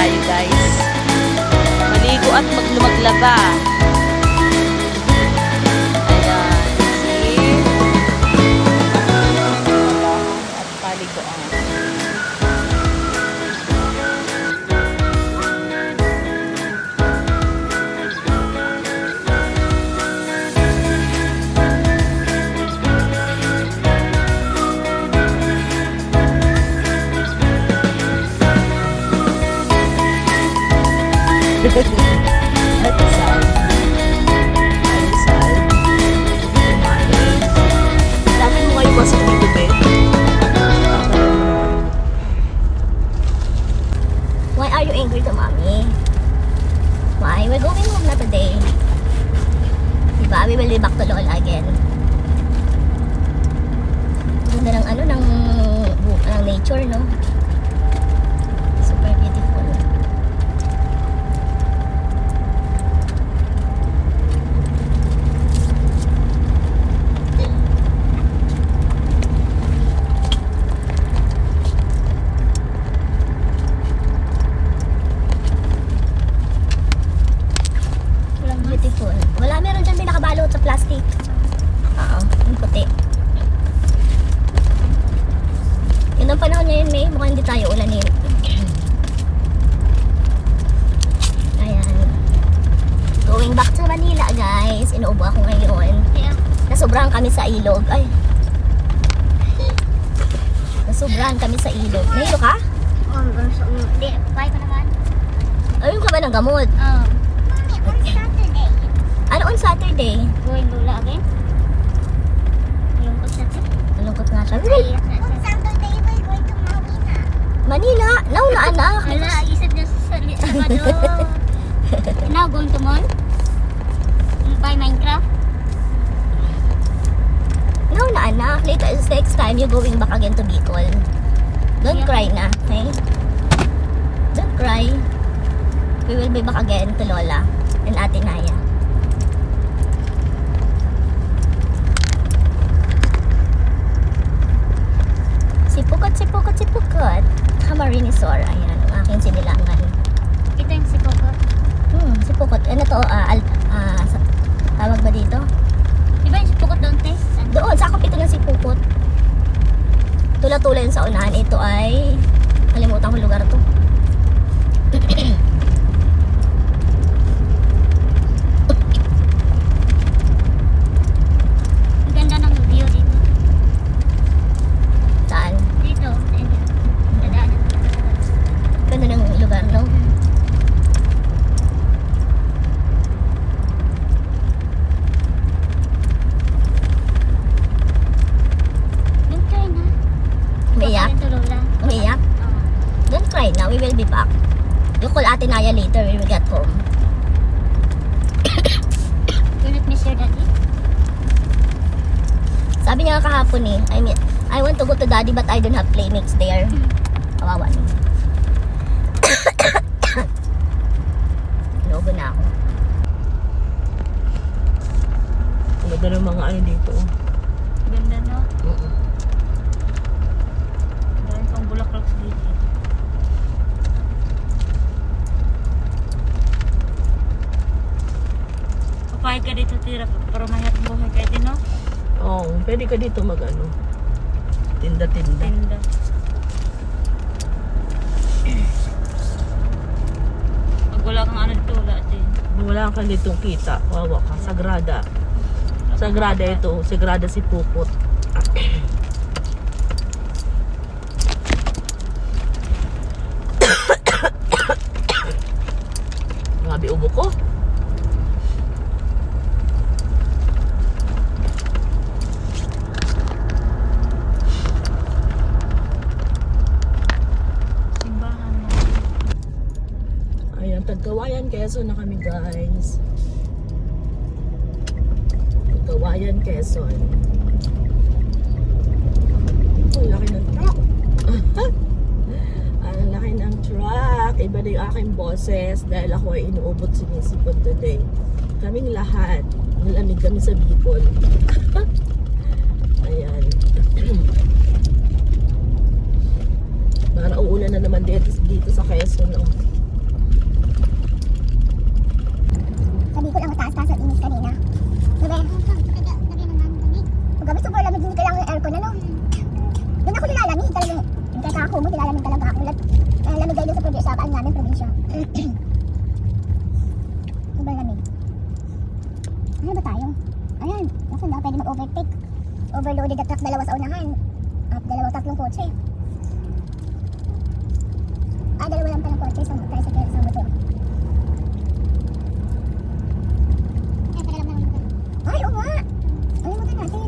tayo guys. Maligo at maglaba. Ayan. See? At paliguan. At saan? Dami mo kayo pasok dito, be. Why are you angry to mommy? Why? We're going home na today. Diba? We will be back to Lola again. Ganda ng ano, ng nature, no? Super beautiful. Beautiful. Wala, meron dyan may nakabalot sa plastic. Oo, yung puti. Yun ang panahon ngayon, May. Mukhang hindi tayo ulanin. Ayan. Going back to Manila, guys. Inuubo ako ngayon. Nasobrahan kami sa ilog. Ay. Nasobrahan kami sa ilog. Nahilo ka? Hindi, apply ko naman. Ayun ka ba ng gamot? Ano on Saturday? Going Lola again? Malungkot siya. Malungkot nga siya. On Saturday, we're going to Manila? Now na anak. Wala, isip niya sa Sabado. Now, going to mall? Buy Minecraft? Now na anak. Later, next time, you're going back again to Bicol. Don't Yeah. cry na, okay? Don't cry. We will be back again to Lola and Ate Naya. Sipukot. Camarinesor. Ayan, ang aking sinilangan. Ito yung si Coco. Sipukot. Ano to? Tawag ba dito? Di ba yung si Coco doon, Tess? Doon, sakop ito ng sipukot. Tula-tula yun sa unahan. Ito ay, kalimutan ko lugar to. Ang ganda ng view dito. Saan? Dito. Dadaanan. Ganda ng lugar, no? Don't cry na. Umiiyak? Baka rin to Lola. Umiiyak? Oo. Don't cry now. We will be back. You call Ate Naya later when we get home. You not miss your daddy? Sabi niya kahapon eh, I want to go to daddy but I don't have playmates there. Kawawa niya. Logo na ako. Ganda ng mga ano dito. Ganda, no? Dahil pang bulaklak dito. Papayag ka dito tira para mahirap buhay ka din, no? Oo, pwede ka dito mag ano. Tinda-tinda. Tinda. Pag wala kang ano dito, wala din. Wala kang ditong kita. Wawa ka. Sagrada. Sagrada ito. Sagrada si Pupot. Grabe ubo ko. Simbahan mo. Ayan, Tagkawayan, Quezon na kami guys. Tagkawayan, Quezon. Oh, laki ng truck. Ang laki ng truck. Iba na yung aking boses dahil ako ay inuubot sinisipon today. Kaming lahat. Malamig kami sa Bicol. Ayan. Para uulan na naman dito sa Quezon. No? kumot, nilalamig talaga ako. Lamig kayo sa probinsya, sa namin probinsya. Sobrang lamig. Ano ba tayo? Ayan, nasa na pwede mag-overtake. Overloaded at truck, dalawa sa unahan. At tatlong kotse. Dalawa lang palang kotse sa tricycle sa motor. Ay, oo nga! Alimutan natin.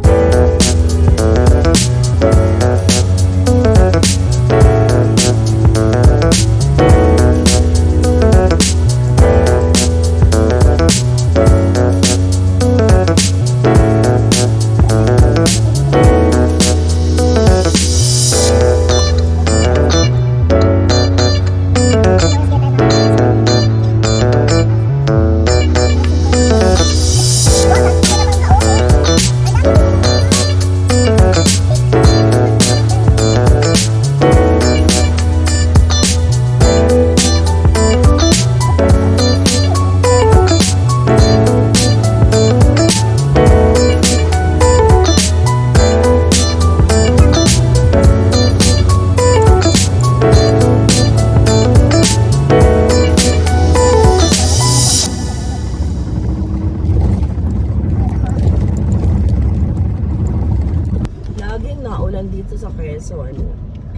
Laging naulan dito sa Quezon.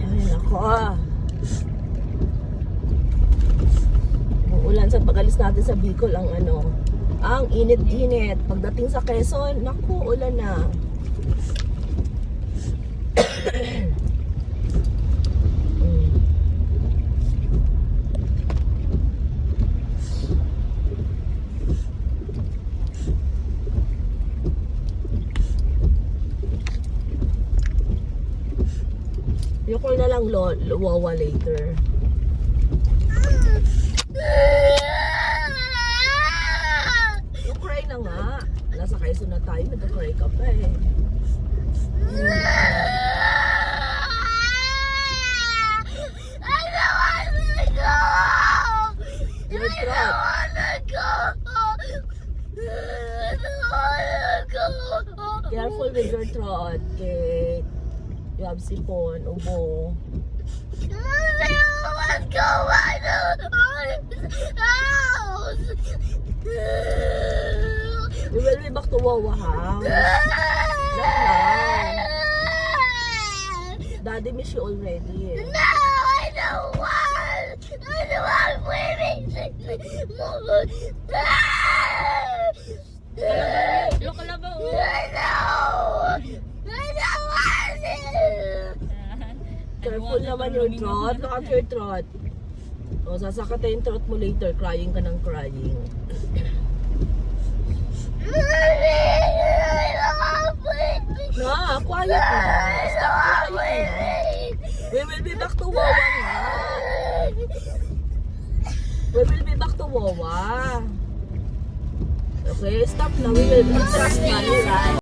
Ay, nako. Ulan sa pag-alis natin sa Bicol ang ang init-init. Pagdating sa Quezon, naku, ulan na. Yung ko na lang wawa later. You cry na nga. Nasa Quezon na tayo, nag-cry ka pa eh. Your throat. Careful with your throat, Kate. You have sipon, ubo. What's going on? We will be back to Wawa House. Daddy miss you already eh. No, I don't want. I don't want swimming. Loko na ba? I don't want it. Careful naman your throat. Look at your throat. O, sasakata yung throat mo later. Crying ka ng crying. Na, quiet na. Stop crying na. We will be back to Wawa na. We will be back to Wawa. Okay, stop na. We will be just money, right?